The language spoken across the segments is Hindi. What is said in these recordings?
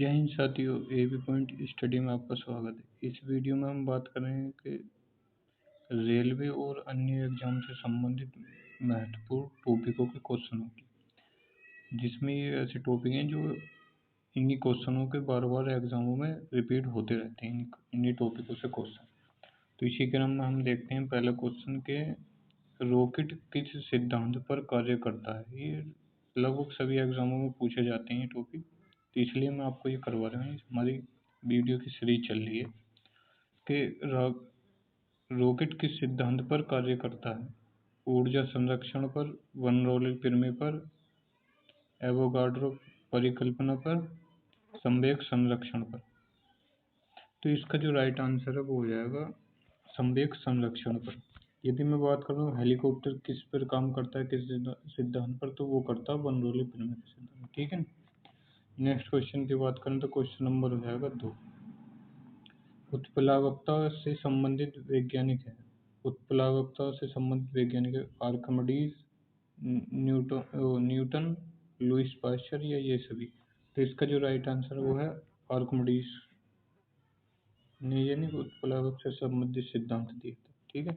जय हिंद साथियों, एबी पॉइंट स्टडी में आपका स्वागत है। इस वीडियो में हम बात कर रहे हैं कि रेलवे और अन्य एग्जाम से संबंधित महत्वपूर्ण टॉपिकों के क्वेश्चनों की, जिसमें ये ऐसे टॉपिक हैं जो इन्हीं क्वेश्चनों के बार बार एग्जामों में रिपीट होते रहते हैं। इन्हीं टॉपिकों से क्वेश्चन, तो इसी क्रम में हम देखते हैं पहले क्वेश्चन के रॉकेट किस सिद्धांत पर कार्य करता है। ये लगभग सभी एग्जामों में पूछे जाते हैं ये टॉपिक, तो इसलिए मैं आपको ये करवा रहा हूँ। हमारी वीडियो की सीरीज चल रही है कि रॉकेट किस सिद्धांत पर कार्य करता है। ऊर्जा संरक्षण पर, वन रोलर पिरमे पर, एवोगाड्रो परिकल्पना पर, संवेग संरक्षण पर। तो इसका जो राइट आंसर है वो हो जाएगा संवेग संरक्षण पर। यदि मैं बात करूँ हेलीकॉप्टर किस पर काम करता है, किस सिद्धांत पर, तो वो करता है वन रोलर पिरमे के सिद्धांत। ठीक है। नेक्स्ट क्वेश्चन की बात करें तो क्वेश्चन नंबर हो जाएगा 2। उत्प्लावकता से संबंधित वैज्ञानिक है। उत्प्लावकता से संबंधित वैज्ञानिक है आर्किमिडीज, न्यूटन, लुईस पास्चर या ये सभी। तो इसका जो राइट आंसर वो है आर्किमिडीज ने ये नहीं उत्प्लावक से संबंधित सिद्धांत दिया था। ठीक है।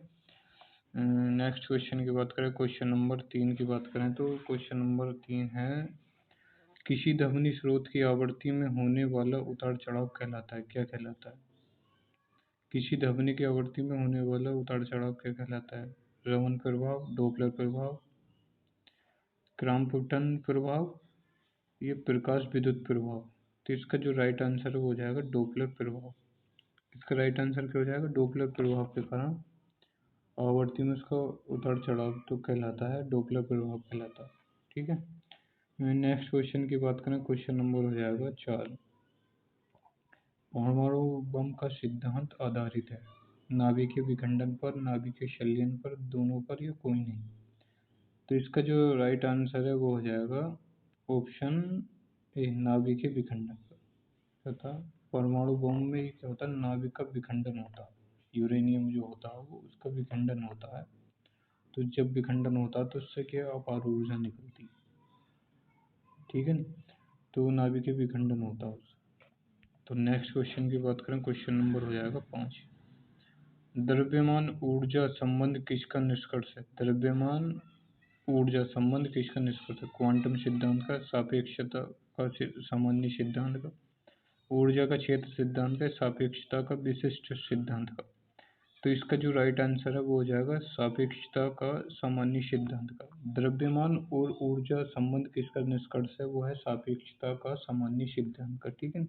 नेक्स्ट क्वेश्चन की बात करें, क्वेश्चन नंबर 3 की बात करें तो क्वेश्चन नंबर 3 है किसी ध्वनि स्रोत की आवृत्ति में होने वाला उतार चढ़ाव कहलाता है। क्या कहलाता है? किसी ध्वनि की आवृत्ति में होने वाला उतार चढ़ाव क्या कहलाता है? रमन प्रभाव, डोपलर प्रभाव, क्रॉम्पटन प्रभाव, ये प्रकाश विद्युत प्रभाव। तो इसका जो राइट आंसर हो जाएगा डोपलर प्रभाव। इसका राइट आंसर क्या हो जाएगा? डोपलर प्रभाव के कारण आवर्ती में उसका उतार चढ़ाव तो कहलाता है डोपलर प्रभाव कहलाता है। ठीक है। नेक्स्ट क्वेश्चन की बात करें, क्वेश्चन नंबर हो जाएगा 4। परमाणु बम का सिद्धांत आधारित है नाभिकीय विखंडन पर, नाभिकीय संलयन पर, दोनों पर, या कोई नहीं। तो इसका जो राइट आंसर है वो हो जाएगा ऑप्शन ए, नाभिकीय विखंडन पर। तथा परमाणु बम में क्या होता है? नाभिक का विखंडन होता है। यूरेनियम जो होता है वो उसका विखंडन होता है। तो जब विखंडन होता है तो उससे क्या अपार ऊर्जा निकलती है। ठीक है। तो नाभिकीय विखंडन होता है उससे। तो नेक्स्ट क्वेश्चन की बात करें, क्वेश्चन नंबर हो जाएगा 5। द्रव्यमान ऊर्जा संबंध किसका निष्कर्ष है? द्रव्यमान ऊर्जा संबंध किसका निष्कर्ष है? क्वांटम सिद्धांत का, सापेक्षता का, सामान्य सिद्धांत का, ऊर्जा का क्षेत्र सिद्धांत का, सापेक्षता का, विशिष्ट सिद्धांत का। तो इसका जो राइट आंसर है वो हो जाएगा सापेक्षता का, सामान्य सिद्धांत का। द्रव्यमान और ऊर्जा संबंध किसका निष्कर्ष है? वो है सापेक्षता का, सामान्य सिद्धांत का। ठीक है।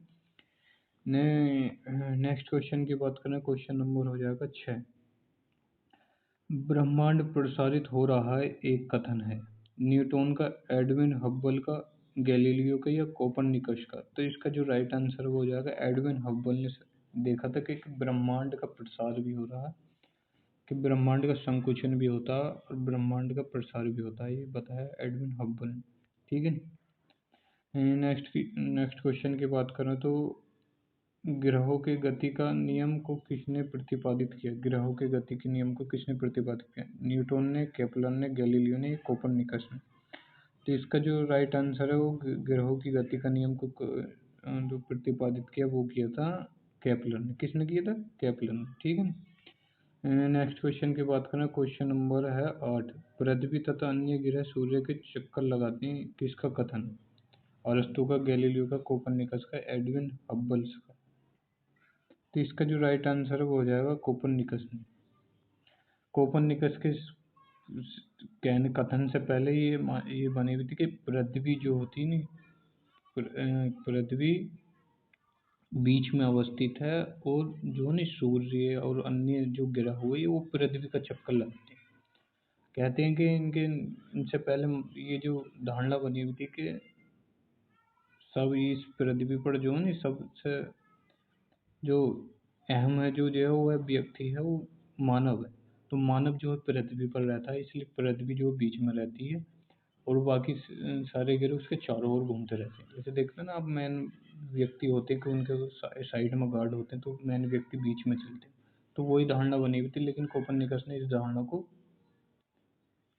नेक्स्ट क्वेश्चन की बात करें, क्वेश्चन नंबर हो जाएगा 6। ब्रह्मांड प्रसारित हो रहा है एक कथन है न्यूटन का, एडविन हब्बल का, गैलीलियो का, या कोपरनिकस का। तो इसका जो राइट आंसर हो जाएगा एडविन हब्बल ने देखा था कि ब्रह्मांड का प्रसार भी हो रहा है, कि ब्रह्मांड का संकुचन भी होता है और ब्रह्मांड का प्रसार भी होता है, ये बताया एडविन हब्बल ने। ठीक है। नेक्स्ट क्वेश्चन की बात करें तो ग्रहों की गति का नियम को किसने प्रतिपादित किया? ग्रहों की गति के नियम को किसने प्रतिपादित किया? न्यूटन ने, केपलर ने, गैलीलियो ने, कोपरनिकस ने। तो इसका जो राइट आंसर है वो ग्रहों की गति का नियम को जो प्रतिपादित किया वो किया था केपलर ने। किसने किया था? केपलर ने। ठीक है। नेक्स्ट क्वेश्चन की बात करें, क्वेश्चन नंबर है 8। पृथ्वी तथा अन्य ग्रह सूर्य के चक्कर लगाते हैं, किसका कथन? अरस्तु का, गैलीलियो का, कोपरनिकस का, एडविन हब्बल्स का। तो इसका जो राइट आंसर है वो हो जाएगा कोपरनिकस ने। कोपरनिकस के कहने कथन से पहले ये बनी हुई थी कि पृथ्वी जो होती नहीं, पृथ्वी बीच में अवस्थित है और जो नहीं सूर्य और अन्य जो ग्रह हुए वो पृथ्वी का चक्कर लगाते हैं। कहते हैं कि इनसे पहले ये जो धारणा बनी हुई थी कि सब इस पृथ्वी पर जो है सबसे जो अहम है, जो है वो है व्यक्ति है, वो मानव है। तो मानव जो है पृथ्वी पर रहता है, इसलिए पृथ्वी जो बीच में रहती है और बाकी सारे ग्रह उसके चारों ओर घूमते रहते हैं। जैसे देखते हैं ना आप, मेन व्यक्ति होते हैं कि उनके साइड में गार्ड होते हैं, तो मेन व्यक्ति बीच में चलते हैं। तो वही धारणा बनी हुई थी, लेकिन कोपरनिकस ने इस धारणा को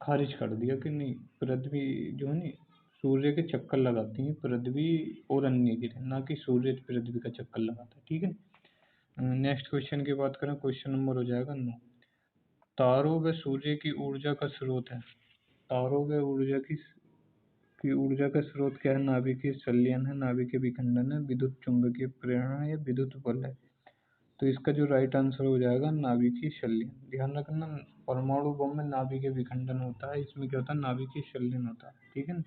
खारिज कर दिया कि नहीं, पृथ्वी जो है नहीं सूर्य के चक्कर लगाती हैं पृथ्वी और अन्य ग्रह, ना कि सूर्य पृथ्वी का चक्कर लगाता है। ठीक है। नेक्स्ट क्वेश्चन की बात करें, क्वेश्चन नंबर हो जाएगा 9। तारों व सूर्य की ऊर्जा का स्रोत है। तारों व ऊर्जा की ऊर्जा का स्रोत क्या है? नाभिकीय संलयन है, नाभिकीय विखंडन है, विद्युत चुंबकीय प्रेरणा है या विद्युत बल है। तो इसका जो राइट आंसर हो जाएगा नाभिकीय संलयन। ध्यान रखना, परमाणु बम में नाभिकीय विखंडन होता है, इसमें क्या होता है? नाभिकीय संलयन होता है। ठीक है ना।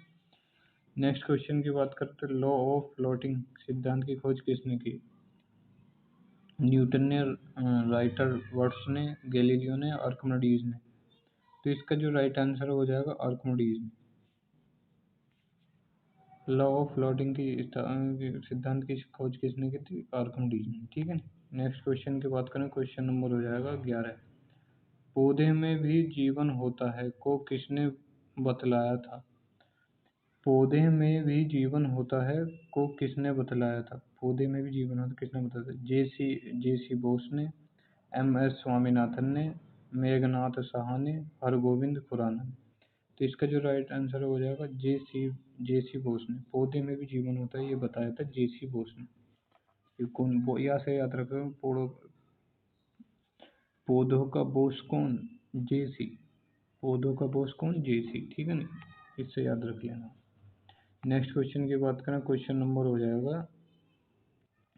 नेक्स्ट क्वेश्चन की बात करते हैं, लॉ ऑफ फ्लोटिंग सिद्धांत की खोज किसने की? न्यूटन ने, राइटर वर्ड्स ने, गैलीलियो ने, आर्किमिडीज ने। तो इसका जो राइट आंसर हो जाएगा आर्किमिडीज ने। लॉ ऑफ फ्लोटिंग की सिद्धांत की खोज किसने की थी? आर्किमिडीज ने। ठीक है। नेक्स्ट क्वेश्चन की बात करें, क्वेश्चन नंबर हो जाएगा 11। पौधे में भी जीवन होता है को किसने बतलाया था? पौधे में भी जीवन होता है को किसने बतलाया था? पौधे में भी जीवन होता है किसने बताया था? जे सी बोस ने, एम.एस. स्वामीनाथन ने, मेघनाथ साहा ने, हरगोविंद खुराना ने। तो इसका जो राइट आंसर हो जाएगा जे सी बोस ने। पौधे में भी जीवन होता है ये बताया था जे सी बोस ने। ये कौन यहाँ से याद रखो, पौधों का बोस कौन? जे सी। पौधों का बोस कौन? जे सी। ठीक है ना, इससे याद रख लेना। नेक्स्ट क्वेश्चन की बात करें, क्वेश्चन नंबर हो जाएगा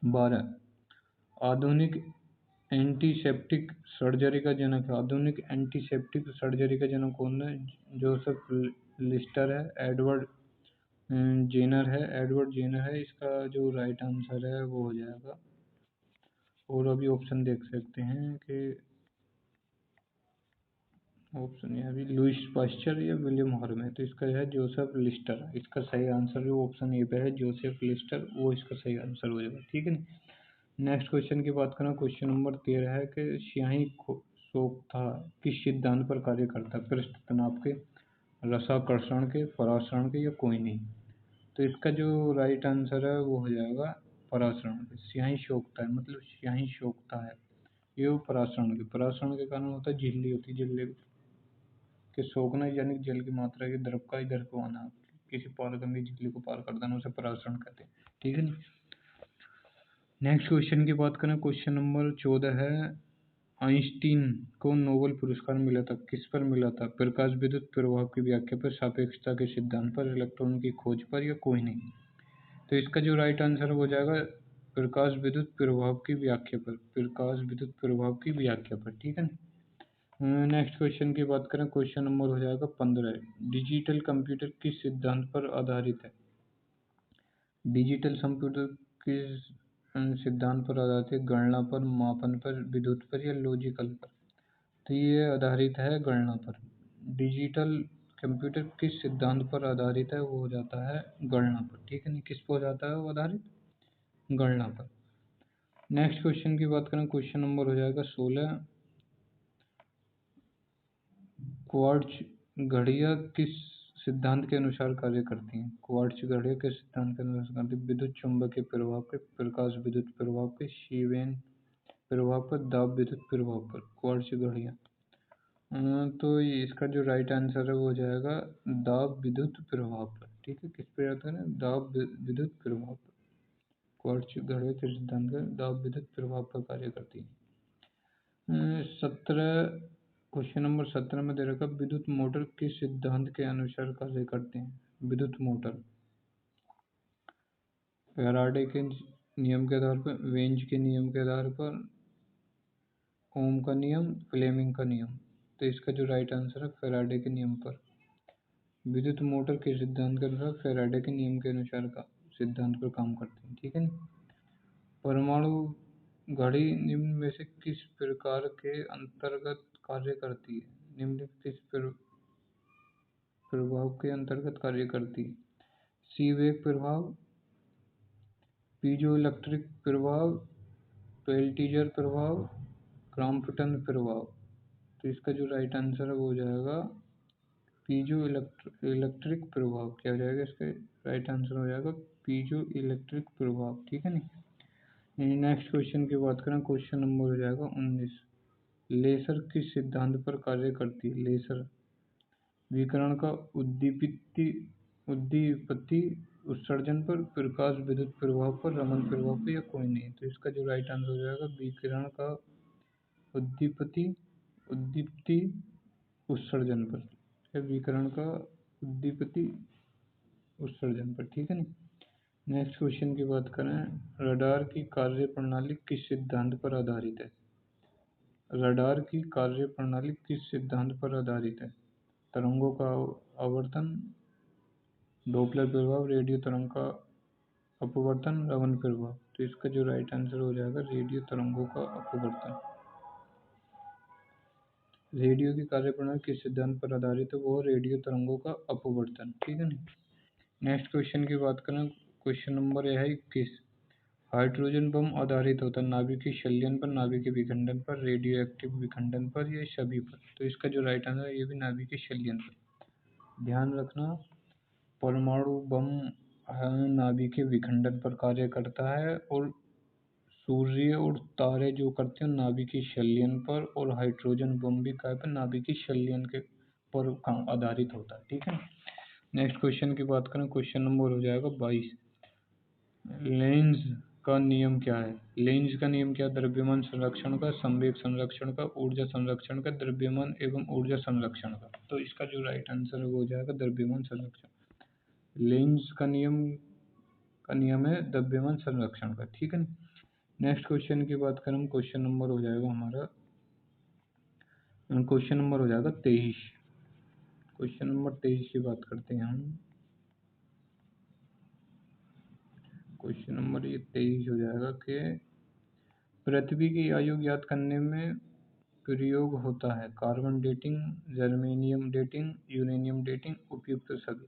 12। आधुनिक एंटीसेप्टिक सर्जरी का जनक है। आधुनिक एंटीसेप्टिक सर्जरी का जनक कौन है? जोसेफ लिस्टर है, एडवर्ड जेनर है। इसका जो राइट आंसर है वो हो जाएगा, और अभी ऑप्शन देख सकते हैं कि ऑप्शन है अभी लुइस पास्चर या विलियम हॉर्मे। तो इसका है जोसेफ लिस्टर। इसका सही आंसर जो ऑप्शन ए पे है जोसेफ लिस्टर, वो इसका सही आंसर हो जाएगा। ठीक है। नेक्स्ट क्वेश्चन की बात करें, क्वेश्चन नंबर 13 है कि स्याही सोखता किस सिद्धांत पर कार्य करता है? पृष्ठ तनाव के, रसाकर्षण के, परासरण के या कोई नहीं। तो इसका जो राइट आंसर है वो हो जाएगा परासरण के। स्याही सोखता है मतलब स्याही सोखता है, ये वो परासरण के कारण होता है, झिल्ली होती है, झिल्ली के सोखना यानी जल की मात्रा के द्रव का इधर को आना, किसी पारगम्य झिल्ली को पार कर देना, उसे परासरण कहते हैं। ठीक है। नेक्स्ट क्वेश्चन की बात करें, क्वेश्चन नंबर 14 है, आइंस्टीन को नोबेल पुरस्कार मिला था, किस पर मिला था? प्रकाश विद्युत प्रभाव की व्याख्या पर, सापेक्षता के सिद्धांत पर, इलेक्ट्रॉन की खोज पर या कोई नहीं। तो इसका जो राइट आंसर हो जाएगा प्रकाश विद्युत प्रभाव की व्याख्या पर, प्रकाश विद्युत प्रभाव की व्याख्या पर। ठीक है। नेक्स्ट क्वेश्चन की बात करें, क्वेश्चन नंबर हो जाएगा 15। डिजिटल कंप्यूटर किस सिद्धांत पर आधारित है? डिजिटल कंप्यूटर किस सिद्धांत पर आधारित है? गणना पर, मापन पर, विद्युत पर या लॉजिकल पर। तो ये आधारित है गणना पर। डिजिटल कंप्यूटर किस सिद्धांत पर आधारित है? वो हो जाता है गणना पर। ठीक है नहीं, किस पर हो जाता है वो आधारित? गणना पर। नेक्स्ट क्वेश्चन की बात करें, क्वेश्चन नंबर हो जाएगा 16। क्वार्ट्ज घड़ियाँ किस सिद्धांत के अनुसार कार्य करती हैं? क्वार्ट्ज घड़ियाँ किस सिद्धांत के अनुसार करती हैं? विद्युत चुम्बकीय प्रभाव के, प्रकाश विद्युत प्रभाव के, शीवेन प्रभाव पर, दाब विद्युत प्रभाव पर। क्वार्ट्ज घड़ियाँ, तो इसका जो राइट आंसर है वो हो जाएगा दाब विद्युत प्रभाव पर। ठीक है, किस पे आता है ना? दाब विद्युत प्रभाव पर। क्वार्ट्ज घड़ियाँ किस सिद्धांत का? दाब विद्युत प्रभाव पर कार्य करती है। 17, क्वेश्चन नंबर 17 में दे रखा, विद्युत मोटर किस सिद्धांत के अनुसार कार्य करते हैं? विद्युत मोटर फैराडे के नियम के आधार पर, वेंज के नियम के आधार पर, ओम का नियम, फ्लेमिंग का नियम। तो इसका जो राइट आंसर है फैराडे के नियम पर। विद्युत मोटर के सिद्धांत के अनुसार फैराडे के नियम के अनुसार का सिद्धांत पर काम करते हैं। ठीक है। परमाणु घड़ी निम्न में से किस प्रकार के अंतर्गत कार्य करती है? निम्नलिखित किस प्रभाव के अंतर्गत कार्य करती है? सीवेक प्रभाव, पीजो इलेक्ट्रिक प्रभाव, पेल्टिजर प्रभाव, क्रॉम्पटन प्रभाव। तो इसका जो राइट आंसर है वो हो जाएगा पीजो इलेक्ट्रिक प्रभाव। क्या हो जाएगा इसका राइट आंसर? हो जाएगा पीजो इलेक्ट्रिक प्रभाव। ठीक है नहीं। नेक्स्ट क्वेश्चन की बात करें, क्वेश्चन नंबर हो जाएगा 19। लेसर किस सिद्धांत पर कार्य करती है? लेसर विकिरण का उद्दीपति उत्सर्जन पर, प्रकाश विद्युत प्रभाव पर, रमन प्रभाव पर, या कोई नहीं। तो इसका जो राइट आंसर हो जाएगा विकिरण का उद्दीपति उद्दीप्ति उत्सर्जन पर, या विकिरण का उद्दीपति उत्सर्जन पर, ठीक है ना। नेक्स्ट क्वेश्चन की बात करें, रडार की कार्य प्रणाली किस सिद्धांत पर आधारित है। रडार की कार्य प्रणाली किस सिद्धांत पर आधारित है। तरंगों का आवर्तन, डोपलर प्रभाव, रेडियो तरंग का अपवर्तन, रमन प्रभाव। तो इसका जो राइट आंसर हो जाएगा रेडियो तरंगों का अपवर्तन। रेडियो की कार्यप्रणाली किस सिद्धांत पर आधारित है, वो रेडियो तरंगों का अपवर्तन, ठीक है ना। नेक्स्ट क्वेश्चन की बात करें, क्वेश्चन नंबर यह है 21। हाइड्रोजन बम आधारित होता है नाभिकीय संलयन पर, नाभिकीय विखंडन पर, रेडियो एक्टिव विखंडन पर, या सभी पर। तो इसका जो राइट आंसर है ये भी नाभिकीय संलयन पर। ध्यान रखना, परमाणु बम नाभिकीय विखंडन पर कार्य करता है, और सूर्य और तारे जो करते हैं नाभिकीय संलयन पर, और हाइड्रोजन बम भी काय पर नाभिकीय संलयन के पर आधारित होता है, ठीक है। नेक्स्ट क्वेश्चन की बात करें, क्वेश्चन नंबर हो जाएगा 22। लेंज का नियम क्या है। लेंज का नियम क्या है, द्रव्यमान संरक्षण का, संवेग संरक्षण का, ऊर्जा संरक्षण का, द्रव्यमान एवं ऊर्जा संरक्षण का। तो इसका जो राइट आंसर हो जाएगा द्रव्यमान संरक्षण। लेंज का नियम है द्रव्यमान संरक्षण का, ठीक है। नेक्स्ट क्वेश्चन की बात करें, क्वेश्चन नंबर हो जाएगा हमारा, क्वेश्चन नंबर हो जाएगा 23। क्वेश्चन नंबर 23 की बात करते हैं हम। क्वेश्चन नंबर ये 23 हो जाएगा कि पृथ्वी की आयु ज्ञात करने में प्रयोग होता है carbon dating, germanium dating, uranium dating, उपयुक्त सभी।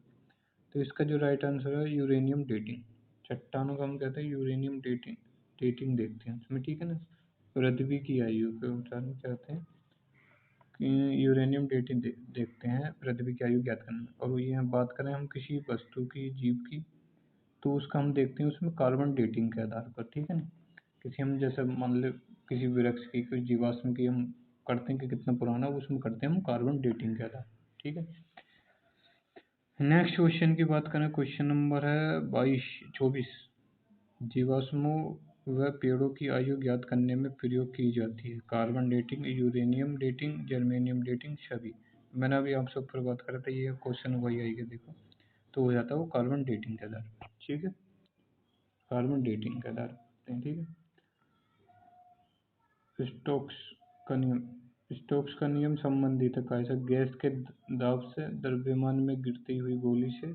तो इसका जो राइट आंसर है यूरेनियम डेटिंग। चट्टानों का हम कहते हैं यूरेनियम डेटिंग, डेटिंग देखते हैं उसमें, ठीक है ना। पृथ्वी की आयु के उच्चारण कहते हैं कि यूरेनियम डेटिंग देखते हैं पृथ्वी की आयु ज्ञात करने में। और ये हम बात करें हम किसी वस्तु की, जीव की, तो उसका हम देखते हैं उसमें कार्बन डेटिंग के आधार पर, ठीक है ना। किसी हम जैसे मान लो किसी वृक्ष की, कोई जीवाश्म की हम करते हैं कि कितना पुराना, उसमें करते हैं हम कार्बन डेटिंग के आधार, ठीक है। नेक्स्ट क्वेश्चन की बात करें, क्वेश्चन नंबर है 24। जीवाश्मों व पेड़ों की आयु ज्ञात करने में प्रयोग की जाती है carbon dating, uranium dating, germanium dating, सभी। मैंने अभी आपसे ऊपर बात करा था, ये क्वेश्चन वही आएगा, देखो तो हो जाता है वो कार्बन डेटिंग के आधार, ठीक है। कार्बन डेटिंग के आधार पर, ठीक है। स्टोक्स का नियम, स्टोक्स का नियम संबंधित है कैसे, गैस के दाब से, द्रव्यमान में गिरती हुई गोली से,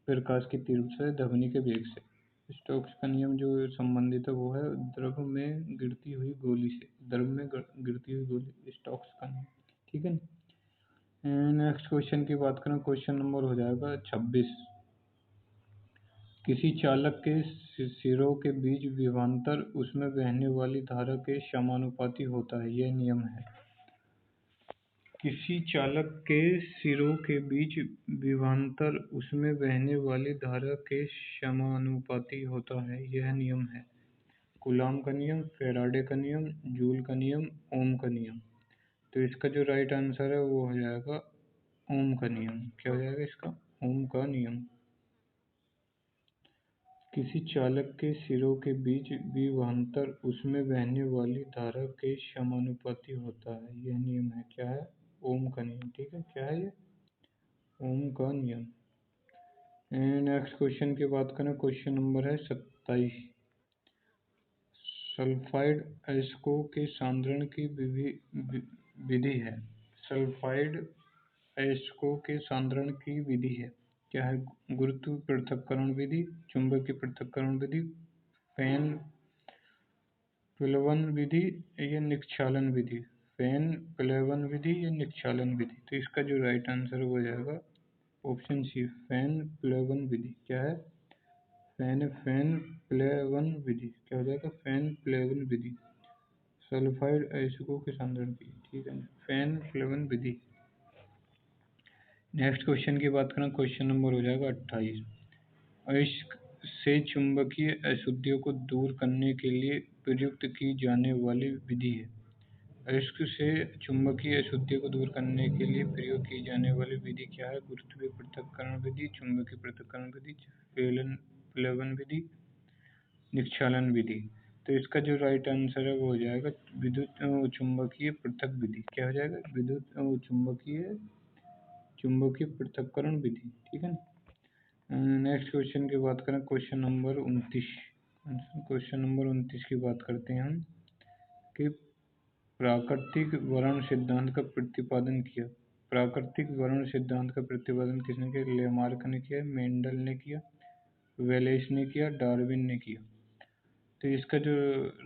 प्रकाश की तीव्रता से, ध्वनि के वेग से। स्टोक्स का नियम जो संबंधित है वो है द्रव में गिरती हुई गोली से, द्रव में गिरती हुई गोली, स्टोक्स का नियम, ठीक है। नेक्स्ट क्वेश्चन की बात करें, क्वेश्चन नंबर हो जाएगा 26। किसी चालक के सिरों के बीच विभवांतर उसमें बहने वाली धारा के समानुपाती होता है, यह नियम है। किसी चालक के सिरों के बीच विभवांतर उसमें बहने वाली धारा के समानुपाती होता है, यह नियम है। कूलॉम का नियम, फैराडे का नियम, जूल का नियम, ओम का नियम। तो इसका जो राइट आंसर है वो हो जाएगा ओम का नियम। क्या हो जाएगा इसका, ओम का नियम। किसी चालक के सिरों के बीच विभवांतर उसमें बहने वाली धारा के समानुपाती होता है, यह नियम है। क्या है, ओम का नियम, ठीक है। क्या है ये, ओम का नियम। नेक्स्ट क्वेश्चन की बात करें, क्वेश्चन नंबर है 27। सल्फाइड अयस्कों के सांद्रण की विधि है। सल्फाइड अयस्कों के सांद्रण की विधि है, क्या है, गुरुत्व पृथक्करण विधि, चुंबकीय पृथक्करण विधि, फैन प्लवन विधि, या निक्षालन विधि। फैन प्लवन विधि या निक्षालन विधि। तो इसका जो राइट आंसर हो जाएगा ऑप्शन सी, फैन प्लवन विधि। क्या है, फैन प्लवन विधि। क्या हो जाएगा, फैन प्लवन विधि। सल्फाइड अयस्कों के सांद्रण की, ठीक है, फैन प्लवन विधि। नेक्स्ट क्वेश्चन की बात करें, क्वेश्चन नंबर हो जाएगा 28। अयस्क से चुंबकीय अशुद्धियों को दूर करने के लिए प्रयुक्त की जाने वाली विधि है। अयस्क से चुंबकीय अशुद्धियों को दूर करने के लिए प्रयोग की जाने वाली विधि क्या है? गुरुत्वीय पृथक्करण विधि, चुंबकीय पृथक्करण विधि, प्लेवन विधि, निक्षालन विधि। तो इसका जो राइट आंसर है वो हो जाएगा विद्युत चुंबकीय पृथक विधि। क्या हो जाएगा? विद्युत चुंबकीय पृथक्करण विधि। ठीक है ना। नेक्स्ट क्वेश्चन की बात करें, क्वेश्चन नंबर 29। क्वेश्चन नंबर 29 की बात करते हैं हम कि प्राकृतिक वर्ण सिद्धांत का प्रतिपादन किया। प्राकृतिक वर्ण सिद्धांत का प्रतिपादन किसने किया? लेमार्क ने किया, मेंडल ने किया, वेलेस ने किया, डार्विन ने किया। तो इसका जो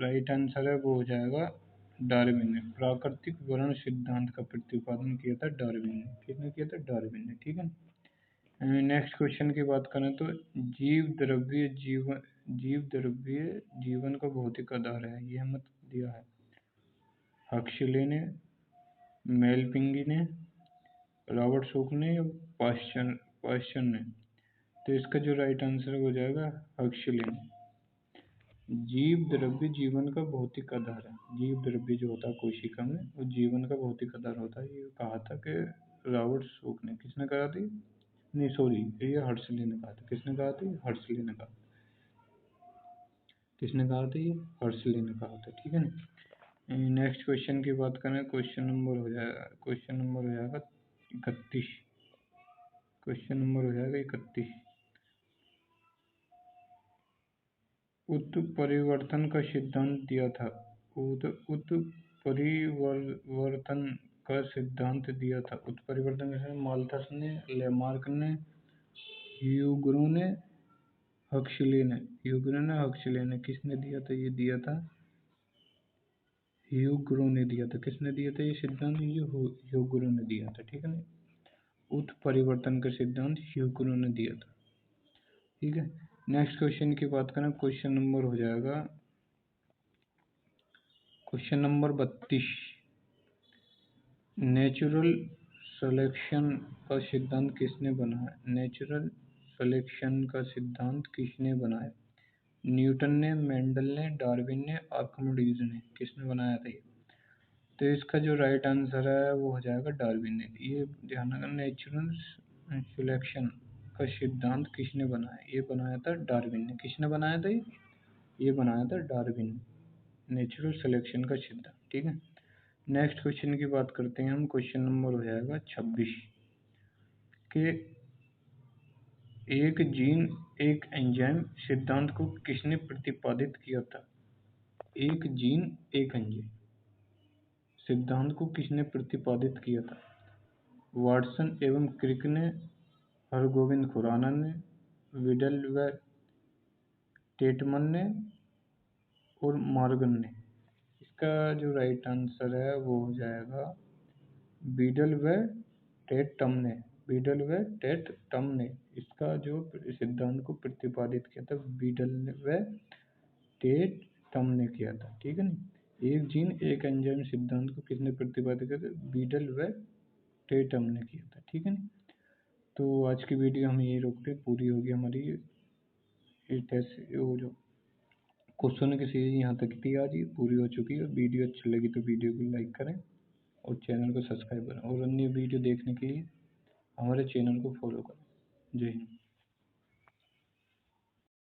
राइट आंसर है वो हो जाएगा डार्विन ने। प्राकृतिक वर्ण सिद्धांत का प्रतिपादन किया था डार्विन ने। किसने किया था? डार्विन ने। ठीक है। नेक्स्ट क्वेश्चन की बात करें तो जीव द्रव्य जीवन का भौतिक आधार है, यह मत दिया है हक्सले ने, मेलपिंगी ने, रॉबर्ट शोक ने या पाश्चर ने। तो इसका जो राइट आंसर हो जाएगा हक्सले ने। जीव द्रव्य जीवन का भौतिक आधार है। जीव द्रव्य जो होता है कोशिका में वो जीवन का भौतिक आधार होता है, ये कहा था कि रॉबर्ट शोक ने। किसने कहा था? नहीं सॉरी, ये हर्सले ने कहा था। किसने कहा था? हर्सले ने कहा। किसने कहा था? ये हर्सले ने कहा था। ठीक है ना। नेक्स्ट क्वेश्चन की बात करें, क्वेश्चन नंबर हो जाएगा 31। क्वेश्चन नंबर हो जाएगा 31। उत्परिवर्तन का सिद्धांत दिया था। उत्परिवर्तन का सिद्धांत दिया था। उत्परिवर्तन का माल्थस ने, लेमार्क ने, ह्यूगो ने, हक्सले ने। ह्यूगो ने, हक्सले ने। किसने दिया था? ये दिया था ह्यूगो ने दिया था। किसने दिया था ये सिद्धांत? ये ह्यूगो ने दिया था। ठीक है ना। उत्परिवर्तन का सिद्धांत ह्यूगो ने दिया था। ठीक है। नेक्स्ट क्वेश्चन की बात करें, क्वेश्चन नंबर हो जाएगा क्वेश्चन नंबर 32। नेचुरल सिलेक्शन का सिद्धांत किसने बनाया? नेचुरल सिलेक्शन का सिद्धांत किसने बनाया? न्यूटन ने, मेंडल ने, डार्विन ने, आर्किमिडीज ने। किसने बनाया था ये? तो इसका जो राइट आंसर है वो हो जाएगा डार्विन ने। ये ध्यान रखना, नेचुरल सिलेक्शन का सिद्धांत किसने बनाया? ये बनाया था डार्विन ने। किसने बनाया था ये बनाया था डार्विन ने, नेचुरल सिलेक्शन का सिद्धांत। ठीक है। नेक्स्ट क्वेश्चन की बात करते हैं हम, क्वेश्चन नंबर हो जाएगा 26 के एक जीन एक एंजाइम सिद्धांत को किसने प्रतिपादित किया था? एक जीन एक एंजाइम सिद्धांत को किसने प्रतिपादित किया था? वाटसन एवं क्रिक ने, हरगोविंद खुराना ने, विडल व टेटमन ने और मॉर्गन ने। इसका जो राइट आंसर है वो हो जाएगा बीडल व टेटम ने। बीडल व टेटम ने इसका जो सिद्धांत को प्रतिपादित किया था, बीडल व टेटम ने किया था। ठीक है ना। एक जीन एक एंजाइम सिद्धांत को किसने प्रतिपादित किया था? बीडल व टेटम ने किया था। ठीक है ना। तो आज की वीडियो हम यही रोकते हैं, पूरी होगी हमारी ये टेस्ट, वो जो क्वेश्चन की सीरीज यहाँ तक थी आज ये पूरी हो चुकी है। वीडियो अच्छी लगी तो वीडियो को लाइक करें और चैनल को सब्सक्राइब करें, और अन्य वीडियो देखने के लिए हमारे चैनल को फॉलो करें। जय हिंद।